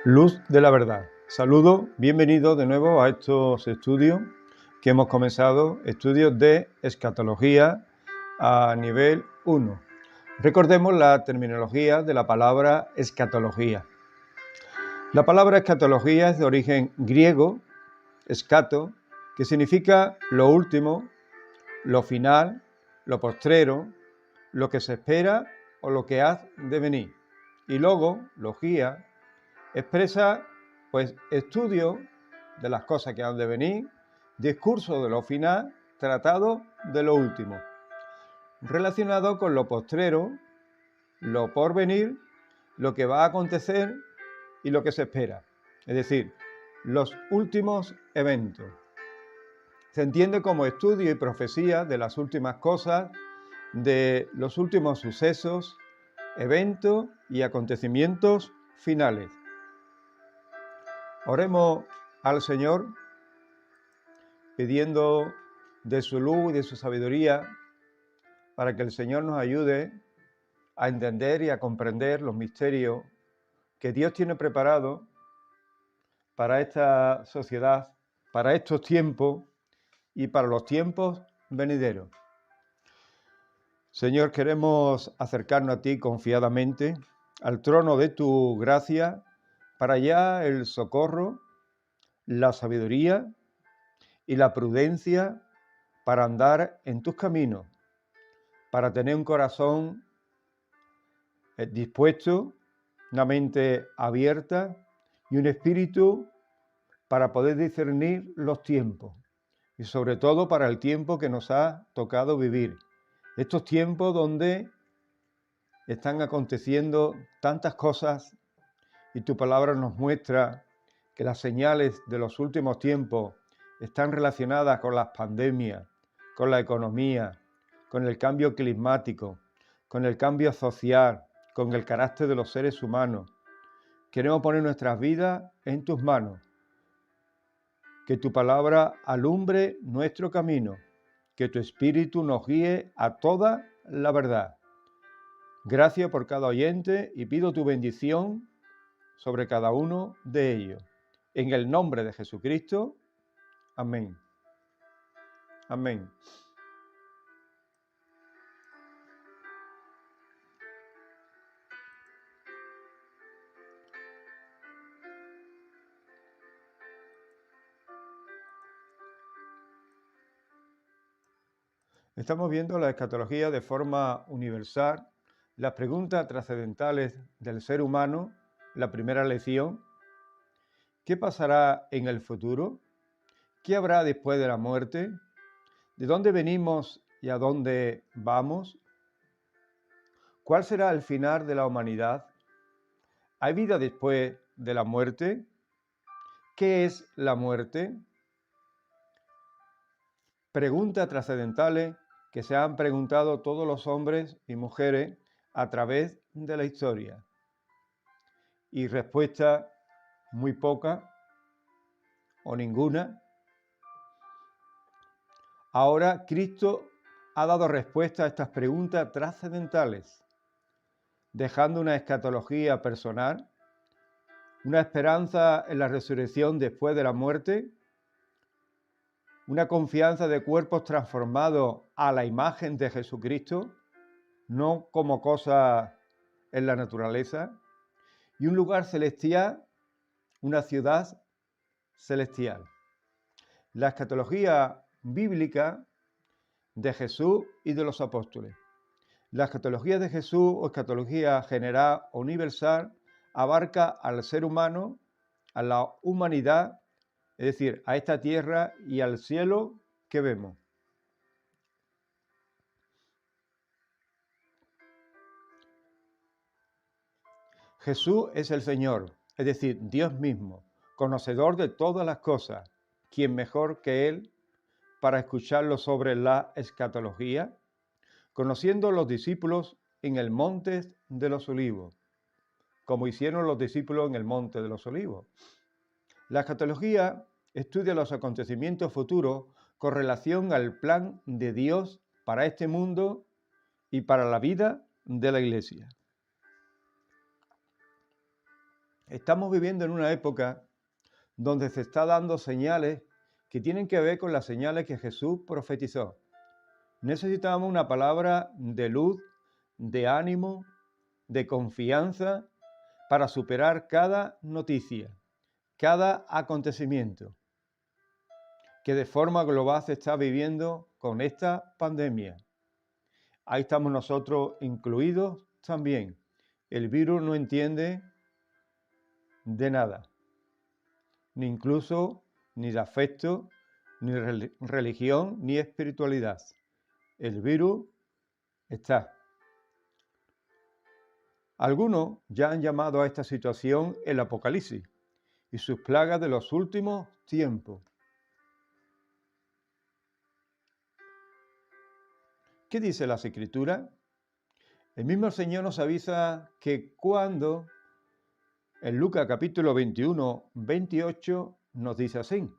Luz de la verdad. Saludos, bienvenidos de nuevo a estos estudios que hemos comenzado, estudios de escatología a nivel 1. Recordemos la terminología de la palabra escatología. La palabra escatología es de origen griego, escato, que significa lo último, lo final, lo postrero, lo que se espera o lo que ha de venir. Y logo, logía, expresa estudio de las cosas que han de venir, discurso de lo final, tratado de lo último, relacionado con lo postrero, lo por venir, lo que va a acontecer y lo que se espera, es decir, los últimos eventos. Se entiende como estudio y profecía de las últimas cosas, de los últimos sucesos, eventos y acontecimientos finales. Oremos al Señor pidiendo de su luz y de su sabiduría para que el Señor nos ayude a entender y a comprender los misterios que Dios tiene preparado para esta sociedad, para estos tiempos y para los tiempos venideros. Señor, queremos acercarnos a ti confiadamente, al trono de tu gracia, para hallar el socorro, la sabiduría y la prudencia para andar en tus caminos, para tener un corazón dispuesto, una mente abierta y un espíritu para poder discernir los tiempos y sobre todo para el tiempo que nos ha tocado vivir. Estos tiempos donde están aconteciendo tantas cosas y tu palabra nos muestra que las señales de los últimos tiempos están relacionadas con las pandemias, con la economía, con el cambio climático, con el cambio social, con el carácter de los seres humanos. Queremos poner nuestras vidas en tus manos. Que tu palabra alumbre nuestro camino, que tu espíritu nos guíe a toda la verdad. Gracias por cada oyente y pido tu bendición sobre cada uno de ellos. En el nombre de Jesucristo. Amén. Amén. Estamos viendo la escatología de forma universal, las preguntas trascendentales del ser humano, la primera lección. ¿Qué pasará en el futuro? ¿Qué habrá después de la muerte? ¿De dónde venimos y a dónde vamos? ¿Cuál será el final de la humanidad? ¿Hay vida después de la muerte? ¿Qué es la muerte? Preguntas trascendentales que se han preguntado todos los hombres y mujeres a través de la historia. Y respuesta muy poca o ninguna. Ahora Cristo ha dado respuesta a estas preguntas trascendentales, dejando una escatología personal, una esperanza en la resurrección después de la muerte, una confianza de cuerpos transformados a la imagen de Jesucristo, no como cosas en la naturaleza, y un lugar celestial, una ciudad celestial. La escatología bíblica de Jesús y de los apóstoles. La escatología de Jesús o escatología general o universal abarca al ser humano, a la humanidad, es decir, a esta tierra y al cielo que vemos. Jesús es el Señor, es decir, Dios mismo, conocedor de todas las cosas. ¿Quién mejor que Él para escucharlo sobre la escatología? Conociendo los discípulos en el monte de los olivos, como hicieron los discípulos en el monte de los olivos. La escatología estudia los acontecimientos futuros con relación al plan de Dios para este mundo y para la vida de la Iglesia. Estamos viviendo en una época donde se está dando señales que tienen que ver con las señales que Jesús profetizó. Necesitamos una palabra de luz, de ánimo, de confianza para superar cada noticia, cada acontecimiento que de forma global se está viviendo con esta pandemia. Ahí estamos nosotros incluidos también. El virus no entiende de nada, ni incluso ni de afecto, ni religión, ni espiritualidad. El virus está. Algunos ya han llamado a esta situación el Apocalipsis y sus plagas de los últimos tiempos. ¿Qué dice las Escrituras? El mismo Señor nos avisa que cuando, en Lucas capítulo 21, 28, nos dice así: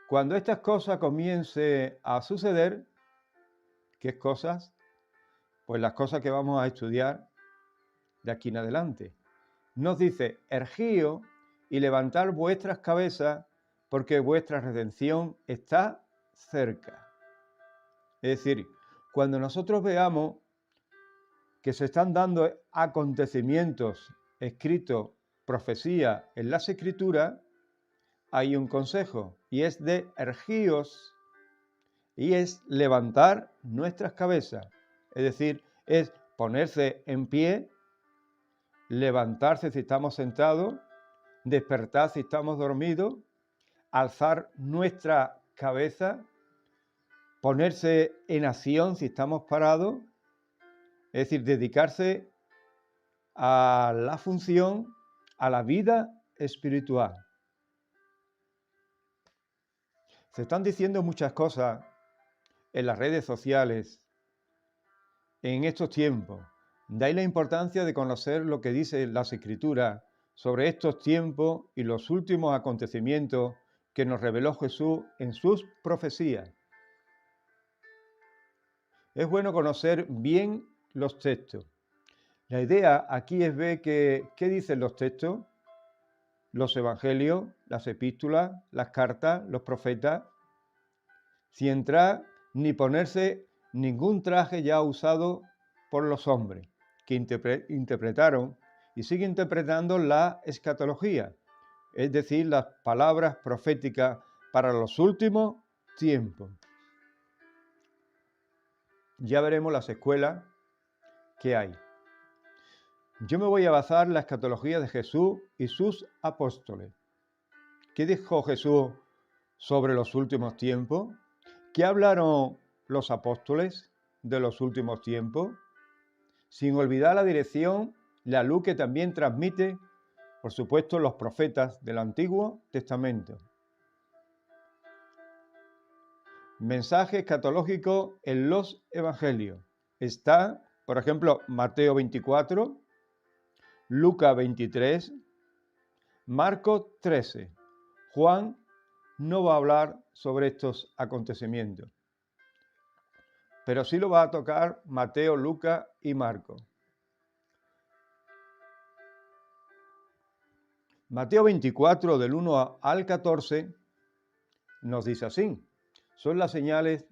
cuando estas cosas comiencen a suceder, ¿qué cosas? Pues las cosas que vamos a estudiar de aquí en adelante. Nos dice: ergíos y levantar vuestras cabezas, porque vuestra redención está cerca. Es decir, cuando nosotros veamos que se están dando acontecimientos escritos, profecías en las Escrituras, hay un consejo, y es de ergíos, y es levantar nuestras cabezas. Es decir, es ponerse en pie, levantarse si estamos sentados, despertar si estamos dormidos, alzar nuestra cabeza, ponerse en acción si estamos parados, es decir, dedicarse a la función, a la vida espiritual. Se están diciendo muchas cosas en las redes sociales en estos tiempos. De ahí la importancia de conocer lo que dice las Escrituras sobre estos tiempos y los últimos acontecimientos que nos reveló Jesús en sus profecías. Es bueno conocer bien los textos. La idea aquí es ver qué dicen los textos, los evangelios, las epístolas, las cartas, los profetas, sin entrar ni ponerse ningún traje ya usado por los hombres que interpretaron y siguen interpretando la escatología, es decir, las palabras proféticas para los últimos tiempos. Ya veremos las escuelas que hay. Yo me voy a basar en la escatología de Jesús y sus apóstoles. ¿Qué dijo Jesús sobre los últimos tiempos? ¿Qué hablaron los apóstoles de los últimos tiempos? Sin olvidar la dirección, la luz que también transmite, por supuesto, los profetas del Antiguo Testamento. Mensaje escatológico en los evangelios. Está, por ejemplo, Mateo 24, Lucas 23, Marcos 13. Juan no va a hablar sobre estos acontecimientos, pero sí lo va a tocar Mateo, Lucas y Marcos. Mateo 24, del 1 al 14, nos dice así: son las señales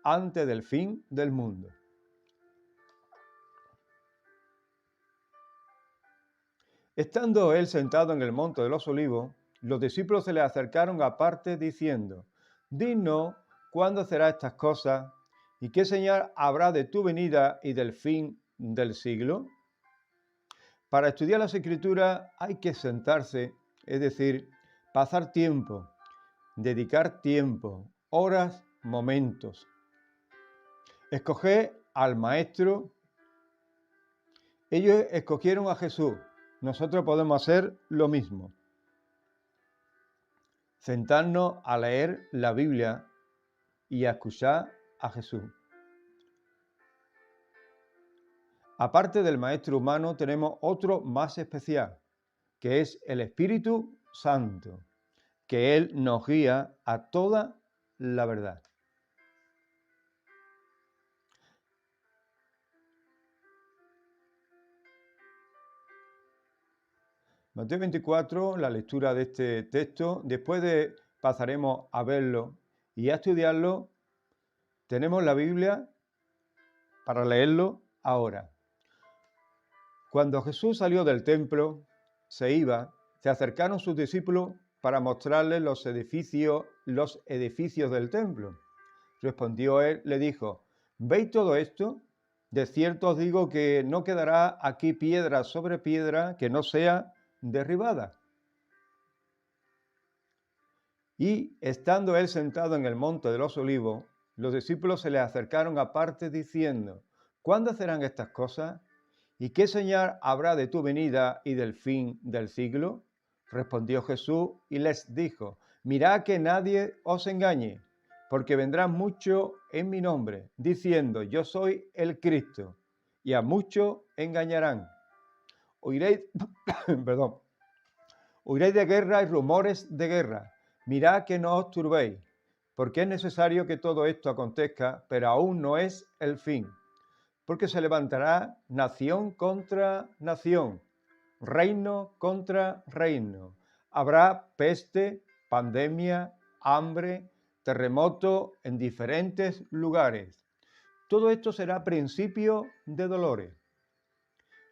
antes del fin del mundo. Estando él sentado en el monte de los olivos, los discípulos se le acercaron aparte diciendo: dinos cuándo será estas cosas y qué señal habrá de tu venida y del fin del siglo. Para estudiar las Escrituras hay que sentarse, es decir, pasar tiempo, dedicar tiempo, horas, momentos. Escoger al Maestro. Ellos escogieron a Jesús. Nosotros podemos hacer lo mismo. Sentarnos a leer la Biblia y a escuchar a Jesús. Aparte del Maestro humano, tenemos otro más especial, que es el Espíritu Santo, que Él nos guía a toda la verdad. Mateo 24, la lectura de este texto, pasaremos a verlo y a estudiarlo. Tenemos la Biblia para leerlo ahora. Cuando Jesús salió del templo, se acercaron sus discípulos para mostrarles los edificios del templo. Respondió él, le dijo: ¿veis todo esto? De cierto os digo que no quedará aquí piedra sobre piedra que no sea derribada. Y estando él sentado en el monte de los olivos, los discípulos se le acercaron aparte diciendo: ¿cuándo serán estas cosas? ¿Y qué señal habrá de tu venida y del fin del siglo? Respondió Jesús y les dijo: mirad que nadie os engañe, porque vendrán muchos en mi nombre, diciendo: yo soy el Cristo, y a muchos engañarán. Oiréis, oiréis de guerra y rumores de guerra. Mirad que no os turbéis, porque es necesario que todo esto acontezca, pero aún no es el fin. Porque se levantará nación contra nación, reino contra reino. Habrá peste, pandemia, hambre, terremoto en diferentes lugares. Todo esto será principio de dolores.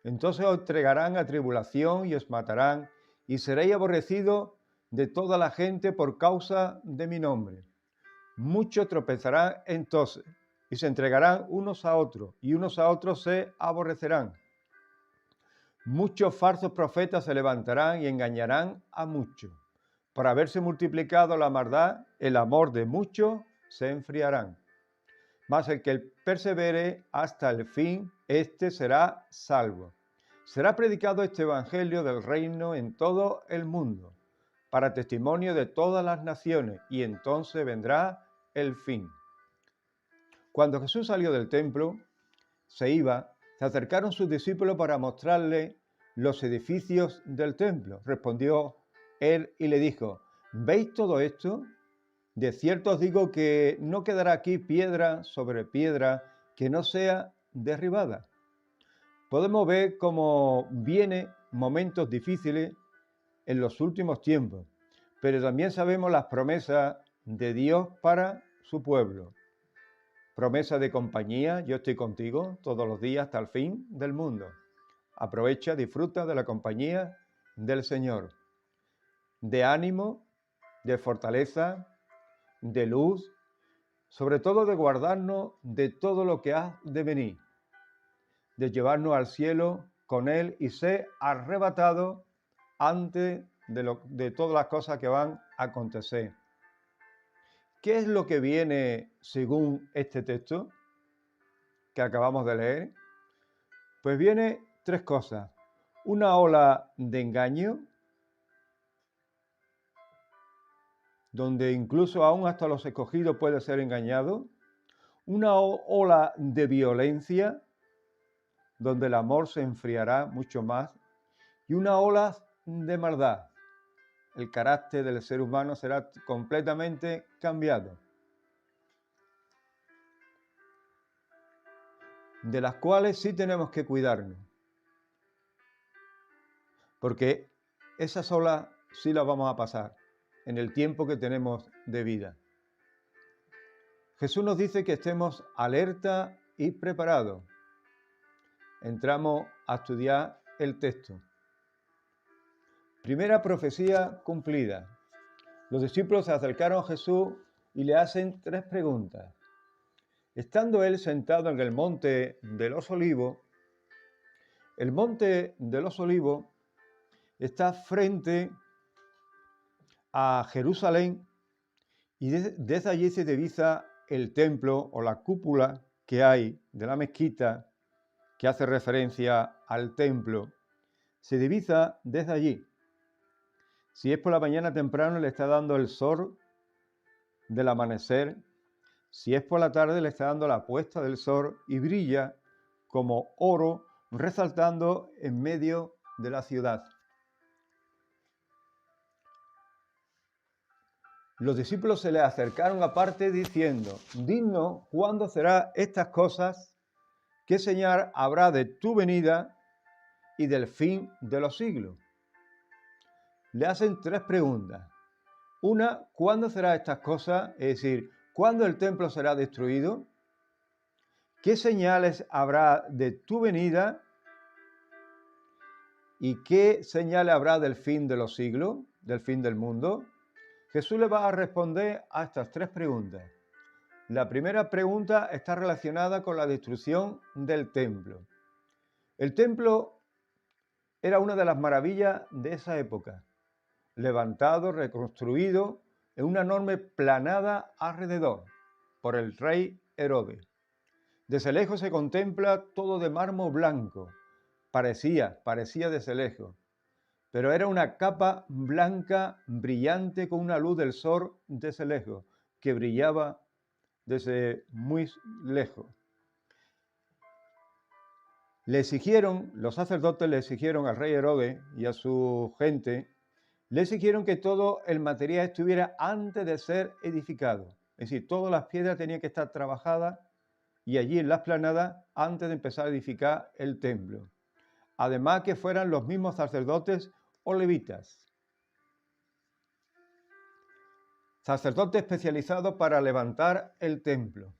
Entonces os entregarán a tribulación y os matarán, y seréis aborrecidos de toda la gente por causa de mi nombre. Muchos tropezarán entonces y se entregarán unos a otros, y unos a otros se aborrecerán. Muchos falsos profetas se levantarán y engañarán a muchos. Por haberse multiplicado la maldad, el amor de muchos se enfriarán. Mas el que persevere hasta el fin, éste será salvo. Será predicado este evangelio del reino en todo el mundo, para testimonio de todas las naciones, y entonces vendrá el fin. Cuando Jesús salió del templo, se acercaron sus discípulos para mostrarle los edificios del templo. Respondió él y le dijo: ¿veis todo esto? De cierto os digo que no quedará aquí piedra sobre piedra que no sea derribada. Podemos ver cómo vienen momentos difíciles en los últimos tiempos, pero también sabemos las promesas de Dios para su pueblo. Promesa de compañía: yo estoy contigo todos los días hasta el fin del mundo. Aprovecha, disfruta de la compañía del Señor. De ánimo, de fortaleza, de luz, sobre todo de guardarnos de todo lo que ha de venir, de llevarnos al cielo con Él y ser arrebatado antes de todas las cosas que van a acontecer. ¿Qué es lo que viene según este texto que acabamos de leer? Pues viene tres cosas. Una ola de engaño, donde incluso aún hasta los escogidos puede ser engañado. Una ola de violencia, donde el amor se enfriará mucho más. Y una ola de maldad. El carácter del ser humano será completamente cambiado, de las cuales sí tenemos que cuidarnos, porque esas olas sí las vamos a pasar en el tiempo que tenemos de vida. Jesús nos dice que estemos alerta y preparados. Entramos a estudiar el texto. Primera profecía cumplida. Los discípulos se acercaron a Jesús y le hacen tres preguntas. Estando él sentado en el monte de los olivos, el monte de los olivos está frente a Jerusalén y desde allí se divisa el templo o la cúpula que hay de la mezquita, que hace referencia al templo, se divisa desde allí. Si es por la mañana temprano, le está dando el sol del amanecer. Si es por la tarde, le está dando la puesta del sol y brilla como oro, resaltando en medio de la ciudad. Los discípulos se le acercaron aparte diciendo: dinos cuándo serán estas cosas, qué señal habrá de tu venida y del fin de los siglos. le hacen tres preguntas. Una, ¿cuándo serán estas cosas? Es decir, ¿cuándo el templo será destruido? ¿Qué señales habrá de tu venida? ¿Y qué señales habrá del fin de los siglos, del fin del mundo? Jesús le va a responder a estas tres preguntas. La primera pregunta está relacionada con la destrucción del templo. El templo era una de las maravillas de esa época, levantado, reconstruido en una enorme planada alrededor por el rey Herodes. Desde lejos se contempla todo de mármol blanco, parecía desde lejos, pero era una capa blanca brillante con una luz del sol desde lejos, que brillaba desde muy lejos. Los sacerdotes le exigieron al rey Herodes y a su gente, le exigieron que todo el material estuviera antes de ser edificado. Es decir, todas las piedras tenían que estar trabajadas y allí en la explanada antes de empezar a edificar el templo. Además que fueran los mismos sacerdotes o levitas. Sacerdotes especializados para levantar el templo.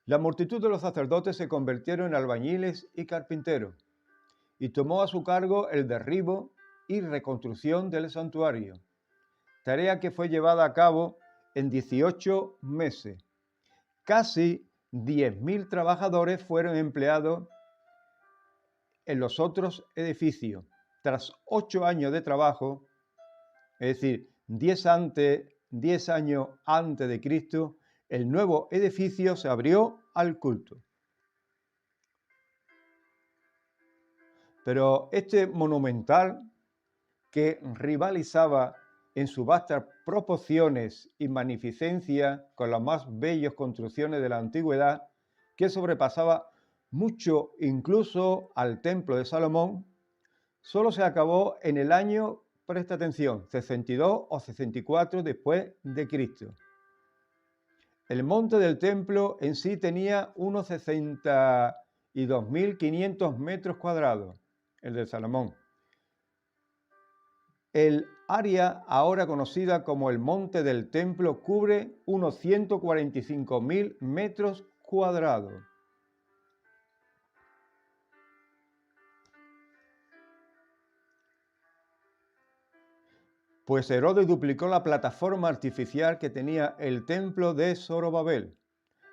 La multitud de los sacerdotes se convirtieron en albañiles y carpinteros y tomó a su cargo el derribo y reconstrucción del santuario, tarea que fue llevada a cabo en 18 meses. Casi 10.000 trabajadores fueron empleados en los otros edificios. Tras 8 años de trabajo, es decir, 10 años antes de Cristo, el nuevo edificio se abrió al culto. Pero este monumental, que rivalizaba en sus vastas proporciones y magnificencia con las más bellas construcciones de la antigüedad, que sobrepasaba mucho incluso al templo de Salomón, solo se acabó en el año, presta atención, 62 o 64 después de Cristo. El monte del templo en sí tenía unos 62.500 metros cuadrados, el de Salomón. El área ahora conocida como el Monte del Templo cubre unos 145.000 metros cuadrados. Pues Herodes duplicó la plataforma artificial que tenía el templo de Zorobabel,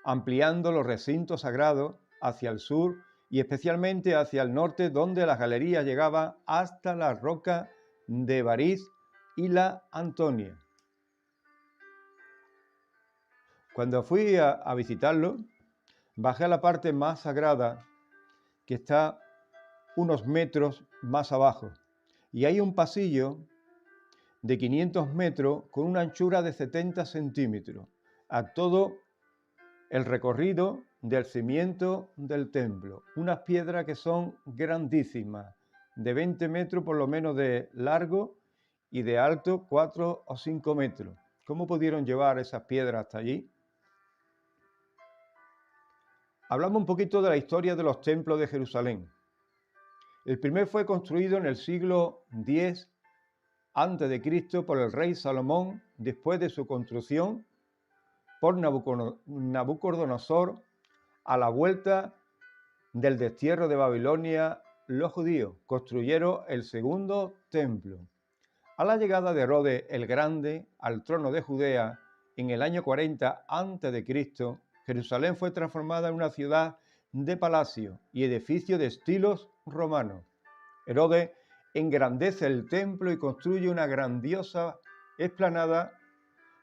ampliando los recintos sagrados hacia el sur y especialmente hacia el norte, donde la galería llegaba hasta la roca de Bariz y la Antonia. Cuando fui a visitarlo, bajé a la parte más sagrada, que está unos metros más abajo, y hay un pasillo de 500 metros con una anchura de 70 centímetros, a todo el recorrido del cimiento del templo. Unas piedras que son grandísimas, de 20 metros por lo menos de largo y de alto 4 o 5 metros. ¿Cómo pudieron llevar esas piedras hasta allí? Hablamos un poquito de la historia de los templos de Jerusalén. El primero fue construido en el siglo X a.C. por el rey Salomón, después de su construcción por Nabucodonosor a la vuelta del destierro de Babilonia. Los judíos construyeron el segundo templo. A la llegada de Herodes el Grande al trono de Judea en el año 40 a.C., Jerusalén fue transformada en una ciudad de palacio y edificio de estilos romanos. Herodes engrandece el templo y construye una grandiosa explanada,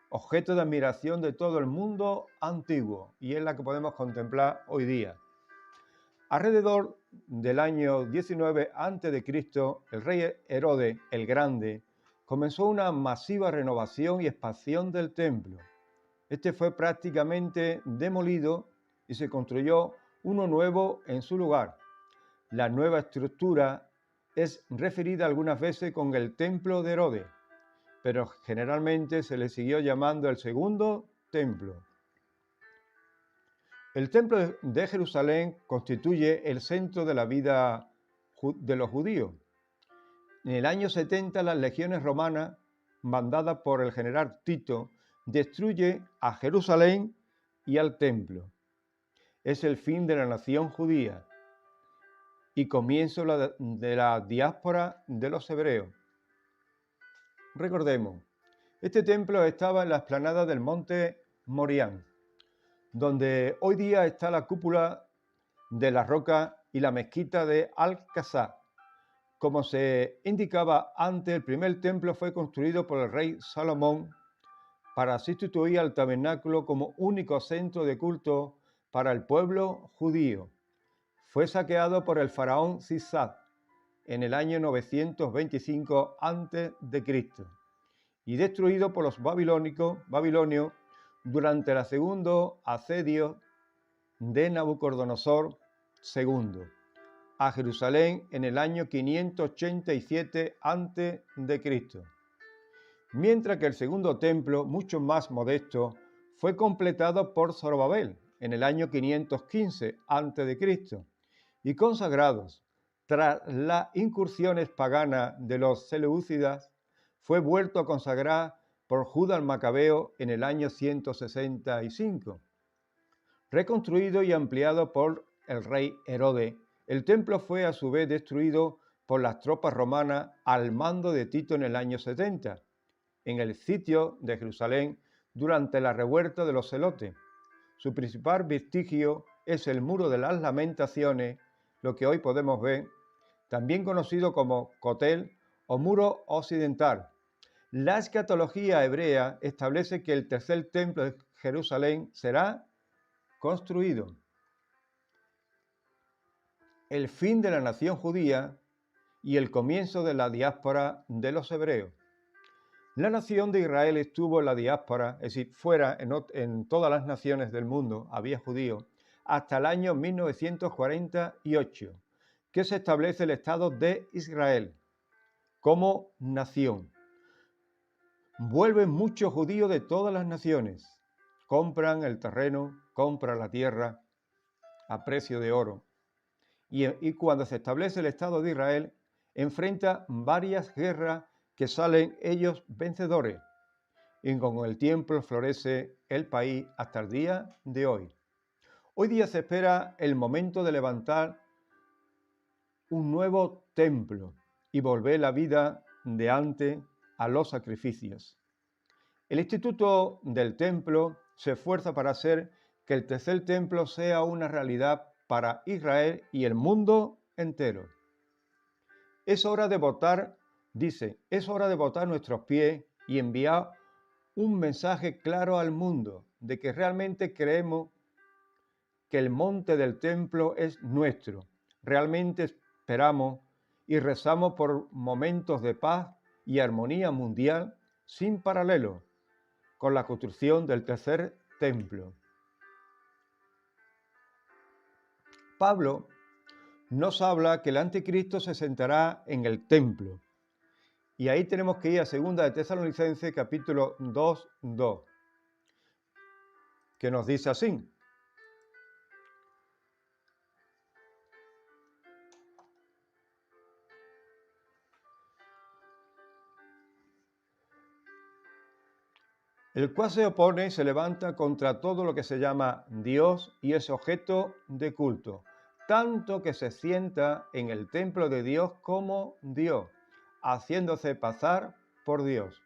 objeto de admiración de todo el mundo antiguo, y es la que podemos contemplar hoy día. Alrededor del año 19 a.C., el rey Herodes el Grande comenzó una masiva renovación y expansión del templo. Este fue prácticamente demolido y se construyó uno nuevo en su lugar. La nueva estructura es referida algunas veces con el templo de Herodes, pero generalmente se le siguió llamando el segundo templo. El templo de Jerusalén constituye el centro de la vida de los judíos. En el año 70 las legiones romanas, mandadas por el general Tito, destruye a Jerusalén y al templo. Es el fin de la nación judía y comienzo de la diáspora de los hebreos. Recordemos, este templo estaba en la explanada del monte Morián, donde hoy día está la cúpula de la roca y la mezquita de Al-Aqsa. Como se indicaba antes, el primer templo fue construido por el rey Salomón para sustituir al tabernáculo como único centro de culto para el pueblo judío. Fue saqueado por el faraón Sisat en el año 925 a.C. y destruido por los babilonios durante el segundo asedio de Nabucodonosor II a Jerusalén en el año 587 a.C., mientras que el segundo templo, mucho más modesto, fue completado por Zorobabel en el año 515 a.C. y consagrados tras las incursiones paganas de los seleucidas, fue vuelto a consagrar por Judá el Macabeo en el año 165. Reconstruido y ampliado por el rey Herodes, el templo fue a su vez destruido por las tropas romanas al mando de Tito en el año 70, en el sitio de Jerusalén durante la revuelta de los celotes. Su principal vestigio es el Muro de las Lamentaciones, lo que hoy podemos ver, también conocido como Cotel o Muro Occidental. La escatología hebrea establece que el tercer templo de Jerusalén será construido. El fin de la nación judía y el comienzo de la diáspora de los hebreos. La nación de Israel estuvo en la diáspora, es decir, fuera en todas las naciones del mundo había judíos, hasta el año 1948, que se establece el Estado de Israel como nación. Vuelven muchos judíos de todas las naciones, compran el terreno, compran la tierra a precio de oro. Y cuando se establece el Estado de Israel, enfrenta varias guerras que salen ellos vencedores. Y con el tiempo florece el país hasta el día de hoy. Hoy día se espera el momento de levantar un nuevo templo y volver la vida de antes a los sacrificios. El Instituto del Templo se esfuerza para hacer que el tercer templo sea una realidad para Israel y el mundo entero. Es hora de botar, dice, es hora de botar nuestros pies y enviar un mensaje claro al mundo de que realmente creemos que el monte del templo es nuestro. Realmente esperamos y rezamos por momentos de paz y armonía mundial sin paralelo con la construcción del tercer templo. Pablo nos habla que el anticristo se sentará en el templo. Y ahí tenemos que ir a 2 de Tesalonicenses capítulo 2:2, que nos dice así: el cual se opone y se levanta contra todo lo que se llama Dios y es objeto de culto, tanto que se sienta en el templo de Dios como Dios, haciéndose pasar por Dios.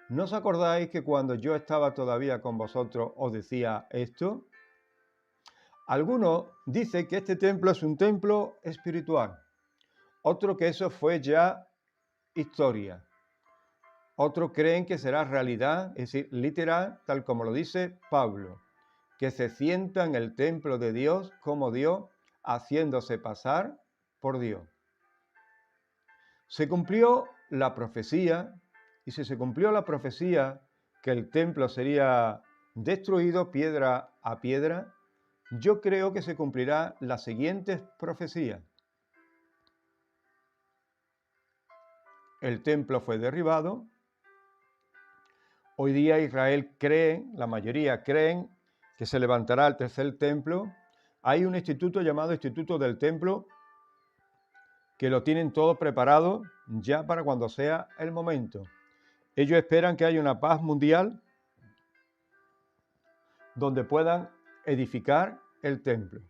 ¿No os acordáis que cuando yo estaba todavía con vosotros os decía esto? Algunos dicen que este templo es un templo espiritual, otro que eso fue ya historia. Otros creen que será realidad, es decir, literal, tal como lo dice Pablo, que se sienta en el templo de Dios como Dios, haciéndose pasar por Dios. Se cumplió la profecía, y si se cumplió la profecía que el templo sería destruido piedra a piedra, yo creo que se cumplirá las siguientes profecías. El templo fue derribado. Hoy día Israel cree, la mayoría creen, que se levantará el tercer templo. Hay un instituto llamado Instituto del Templo que lo tienen todo preparado ya para cuando sea el momento. Ellos esperan que haya una paz mundial donde puedan edificar el templo.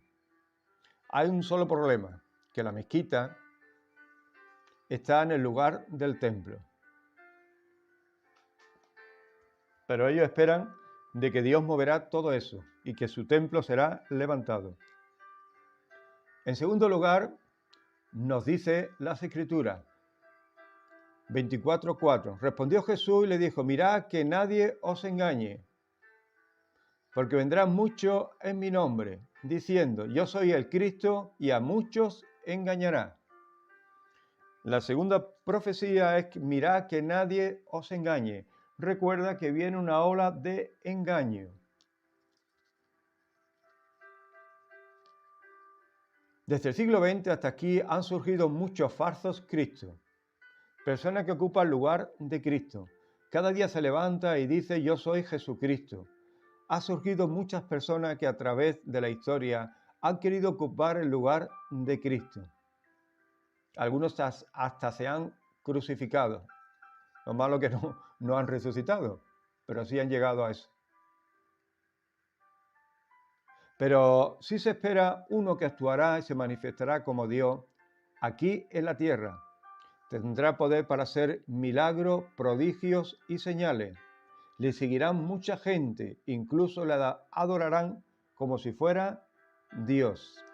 Hay un solo problema, que la mezquita está en el lugar del templo. Pero ellos esperan de que Dios moverá todo eso y que su templo será levantado. En segundo lugar, nos dice las Escrituras, 24:4. Respondió Jesús y le dijo, mirad que nadie os engañe, porque vendrán muchos en mi nombre, diciendo, yo soy el Cristo, y a muchos engañará. La segunda profecía es, mirad que nadie os engañe. Recuerda que viene una ola de engaño. Desde el siglo XX hasta aquí han surgido muchos falsos Cristos, personas que ocupan el lugar de Cristo. Cada día se levanta y dice, yo soy Jesucristo. Ha surgido muchas personas que a través de la historia han querido ocupar el lugar de Cristo. Algunos hasta se han crucificado. Lo malo que no han resucitado, pero sí han llegado a eso. Pero sí se espera uno que actuará y se manifestará como Dios aquí en la tierra. Tendrá poder para hacer milagros, prodigios y señales. Le seguirán mucha gente, incluso le adorarán como si fuera Dios.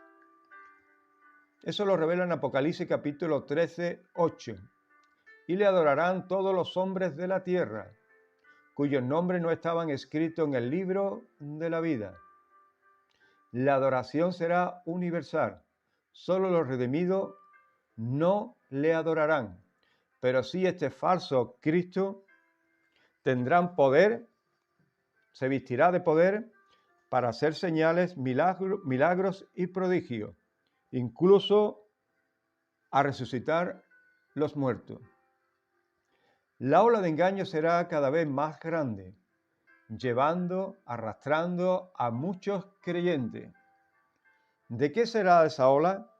Eso lo revela en Apocalipsis capítulo 13, 8. Y le adorarán todos los hombres de la tierra, cuyos nombres no estaban escritos en el libro de la vida. La adoración será universal. Solo los redimidos no le adorarán. Pero sí este falso Cristo tendrán poder, se vestirá de poder para hacer señales, milagros y prodigios, incluso a resucitar los muertos. La ola de engaño será cada vez más grande, arrastrando a muchos creyentes. ¿De qué será esa ola?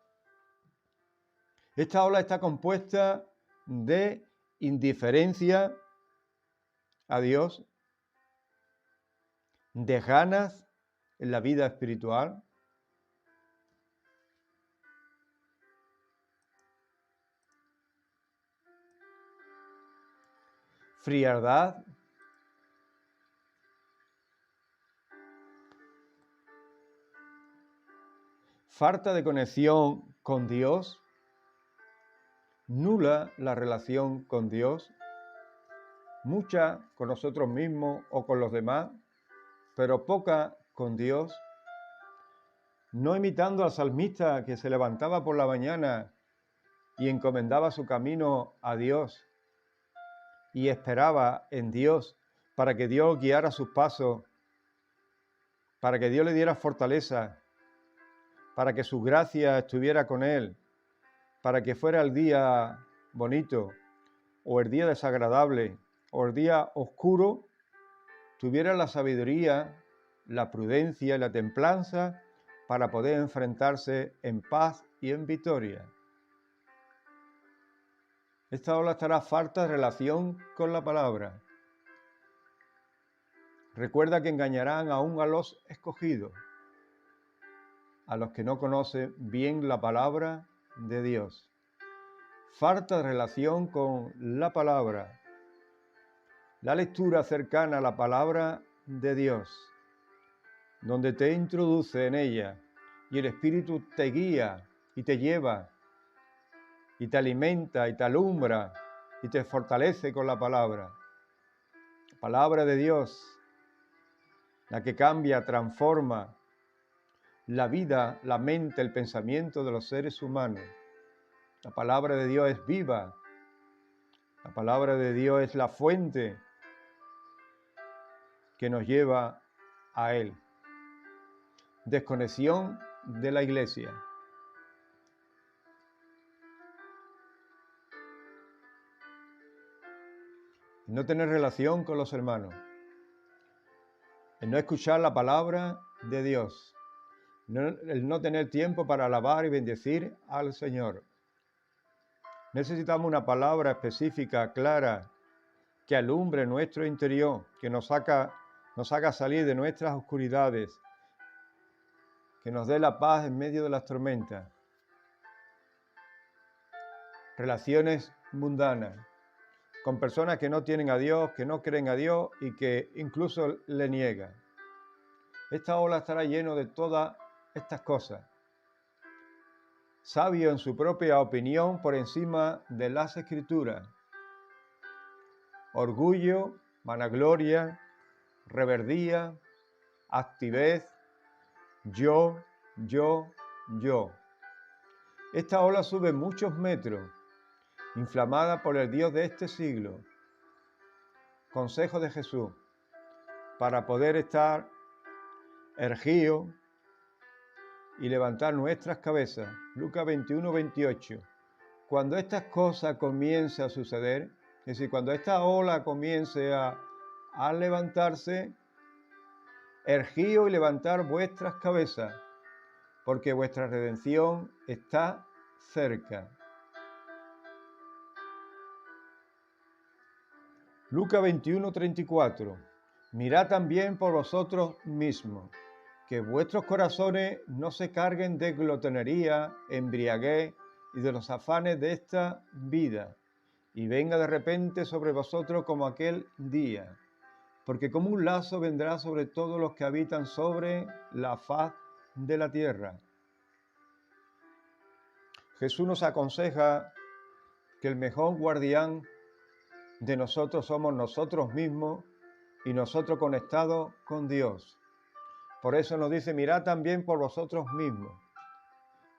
Esta ola está compuesta de indiferencia a Dios, de ganas en la vida espiritual, frialdad, falta de conexión con Dios, nula la relación con Dios, mucha con nosotros mismos o con los demás, pero poca con Dios, no imitando al salmista que se levantaba por la mañana y encomendaba su camino a Dios y esperaba en Dios para que Dios guiara sus pasos, para que Dios le diera fortaleza, para que su gracia estuviera con él, para que fuera el día bonito o el día desagradable o el día oscuro, tuviera la sabiduría, la prudencia y la templanza para poder enfrentarse en paz y en victoria. Esta ola estará falta de relación con la palabra. Recuerda que engañarán aún a los escogidos, a los que no conocen bien la palabra de Dios. Falta de relación con la palabra. La lectura cercana a la palabra de Dios, donde te introduce en ella y el Espíritu te guía y te lleva y te alimenta y te alumbra y te fortalece con la palabra. La palabra de Dios, la que cambia, transforma la vida, la mente, el pensamiento de los seres humanos. La palabra de Dios es viva. La palabra de Dios es la fuente que nos lleva a Él. Desconexión de la iglesia. No tener relación con los hermanos. El no escuchar la palabra de Dios. El no tener tiempo para alabar y bendecir al Señor. Necesitamos una palabra específica, clara, que alumbre nuestro interior, que nos haga salir de nuestras oscuridades, que nos dé la paz en medio de las tormentas. Relaciones mundanas, con personas que no tienen a Dios, que no creen a Dios y que incluso le niegan. Esta ola estará llena de todas estas cosas. Sabio en su propia opinión por encima de las Escrituras. Orgullo, vanagloria, reverdía, activez, yo. Esta ola sube muchos metros, inflamada por el Dios de este siglo. Consejo de Jesús, para poder estar erguidos y levantar nuestras cabezas. Lucas 21, 28. Cuando estas cosas comiencen a suceder, es decir, cuando esta ola comience a levantarse, erguíos y levantar vuestras cabezas, porque vuestra redención está cerca. Lucas 21, 34. Mirad también por vosotros mismos, que vuestros corazones no se carguen de glotonería, embriaguez y de los afanes de esta vida, y venga de repente sobre vosotros como aquel día, porque como un lazo vendrá sobre todos los que habitan sobre la faz de la tierra. Jesús nos aconseja que el mejor guardián de nosotros somos nosotros mismos y nosotros conectados con Dios. Por eso nos dice, mirad también por vosotros mismos,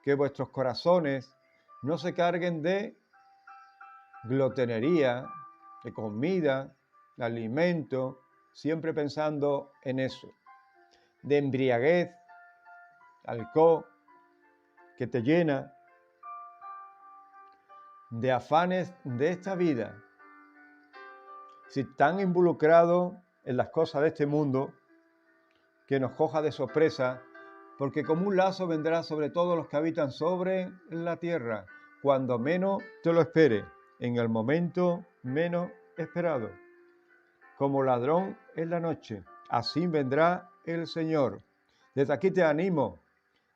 que vuestros corazones no se carguen de glotonería, de comida, de alimento, siempre pensando en eso, de embriaguez, alcohol, que te llena, de afanes de esta vida. Si están involucrados en las cosas de este mundo, que nos coja de sorpresa, porque como un lazo vendrá sobre todos los que habitan sobre la tierra, cuando menos te lo esperes, en el momento menos esperado. Como ladrón en la noche, así vendrá el Señor. Desde aquí te animo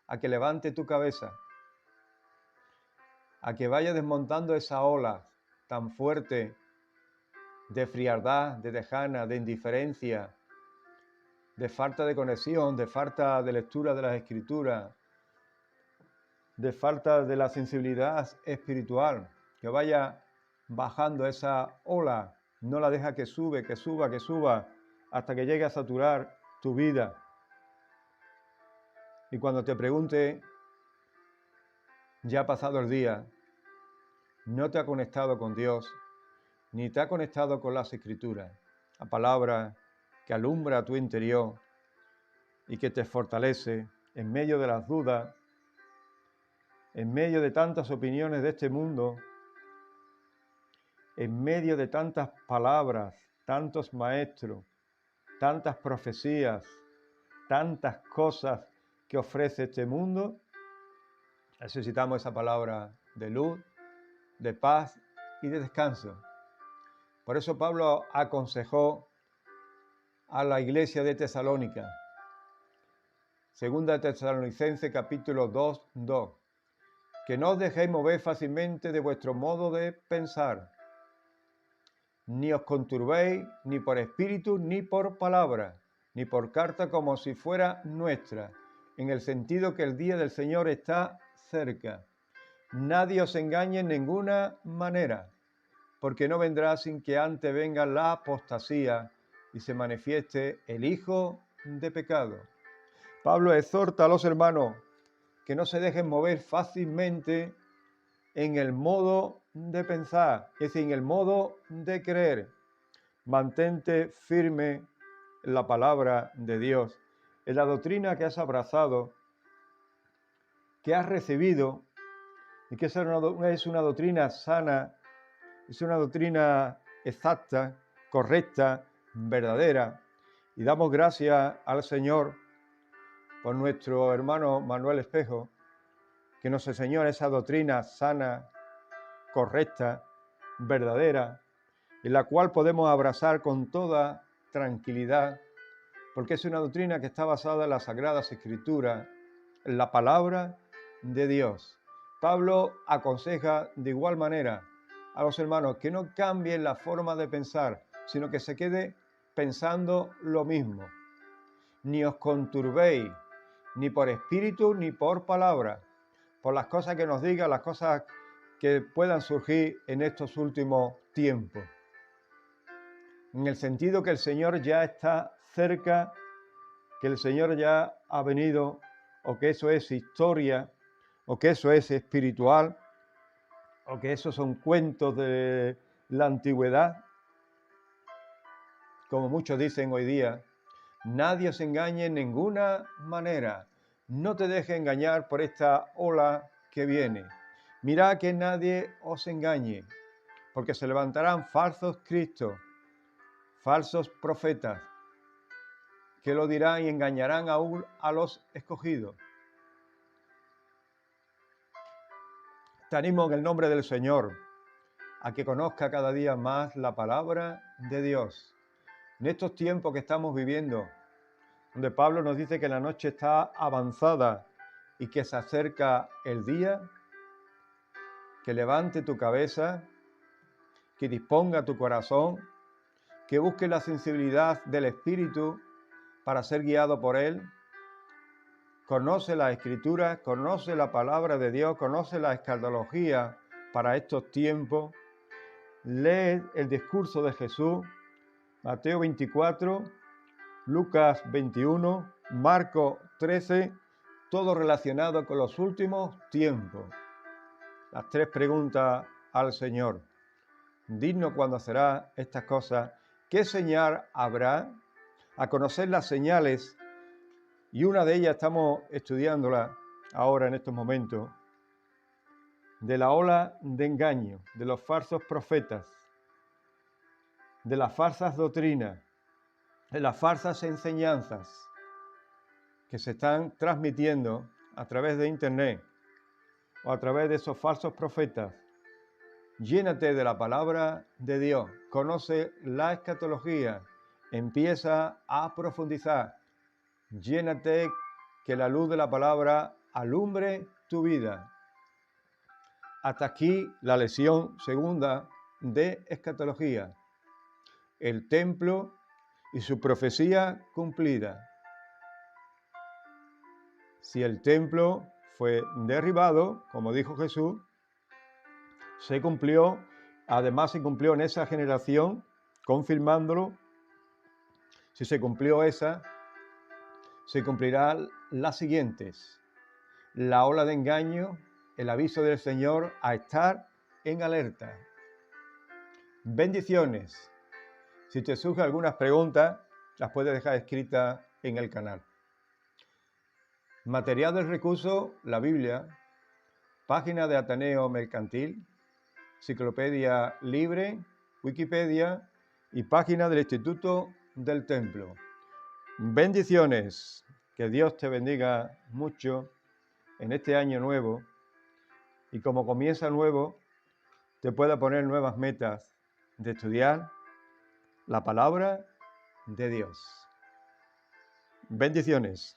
a que levante tu cabeza, a que vaya desmontando esa ola tan fuerte de frialdad, de lejana, de indiferencia, de falta de conexión, de falta de lectura de las Escrituras, de falta de la sensibilidad espiritual, que vaya bajando esa ola, no la deja que sube, que suba, hasta que llegue a saturar tu vida. Y cuando te pregunte, ya ha pasado el día, no te ha conectado con Dios, ni te ha conectado con las Escrituras, la palabra que alumbra tu interior y que te fortalece en medio de las dudas, en medio de tantas opiniones de este mundo, en medio de tantas palabras, tantos maestros, tantas profecías, tantas cosas que ofrece este mundo. Necesitamos esa palabra de luz, de paz y de descanso. Por eso Pablo aconsejó a la iglesia de Tesalónica, segunda Tesalonicenses capítulo 2, que no os dejéis mover fácilmente de vuestro modo de pensar, ni os conturbéis ni por espíritu, ni por palabra, ni por carta como si fuera nuestra, en el sentido que el día del Señor está cerca. Nadie os engañe en ninguna manera, porque no vendrá sin que antes venga la apostasía y se manifieste el hijo de pecado. Pablo exhorta a los hermanos que no se dejen mover fácilmente en el modo de pensar, es decir, en el modo de creer. Mantente firme en la palabra de Dios, en la doctrina que has abrazado, que has recibido, y que es una doctrina sana, es una doctrina exacta, correcta, verdadera. Y damos gracias al Señor por nuestro hermano Manuel Espejo, que nos enseñó esa doctrina sana, correcta, verdadera, en la cual podemos abrazar con toda tranquilidad, porque es una doctrina que está basada en las Sagradas Escrituras, en la palabra de Dios. Pablo aconseja de igual manera a los hermanos que no cambien la forma de pensar, sino que se quede pensando lo mismo. Ni os conturbéis, ni por espíritu, ni por palabra, por las cosas que nos digan, las cosas que puedan surgir en estos últimos tiempos. En el sentido que el Señor ya está cerca, que el Señor ya ha venido, o que eso es historia, o que eso es espiritual, o que esos son cuentos de la antigüedad. Como muchos dicen hoy día, nadie os engañe en ninguna manera. No te dejes engañar por esta ola que viene. Mirad que nadie os engañe, porque se levantarán falsos cristos, falsos profetas, que lo dirán y engañarán aún a los escogidos. Te animo en el nombre del Señor a que conozca cada día más la palabra de Dios. En estos tiempos que estamos viviendo, donde Pablo nos dice que la noche está avanzada y que se acerca el día, que levante tu cabeza, que disponga tu corazón, que busque la sensibilidad del Espíritu para ser guiado por Él. Conoce la Escritura, conoce la palabra de Dios, conoce la escatología para estos tiempos. Lee el discurso de Jesús, Mateo 24, Lucas 21, Marcos 13, todo relacionado con los últimos tiempos. Las 3 preguntas al Señor. Dinos cuándo será estas cosas. ¿Qué señal habrá? A conocer las señales, y una de ellas estamos estudiándola ahora en estos momentos, de la ola de engaño, de los falsos profetas, de las falsas doctrinas, de las falsas enseñanzas que se están transmitiendo a través de Internet o a través de esos falsos profetas. Llénate de la palabra de Dios, conoce la escatología, empieza a profundizar. Llénate, que la luz de la palabra alumbre tu vida. Hasta aquí la lección segunda de escatología. El templo y su profecía cumplida. Si el templo fue derribado, como dijo Jesús, se cumplió, además se cumplió en esa generación, confirmándolo. Si se cumplió esa, se cumplirán las siguientes. La ola de engaño, el aviso del Señor a estar en alerta. Bendiciones. Si te surgen algunas preguntas, las puedes dejar escritas en el canal. Material del recurso, la Biblia, página de Ateneo Mercantil, Enciclopedia Libre, Wikipedia y página del Instituto del Templo. Bendiciones. Que Dios te bendiga mucho en este año nuevo, y como comienza nuevo, te pueda poner nuevas metas de estudiar la palabra de Dios. Bendiciones.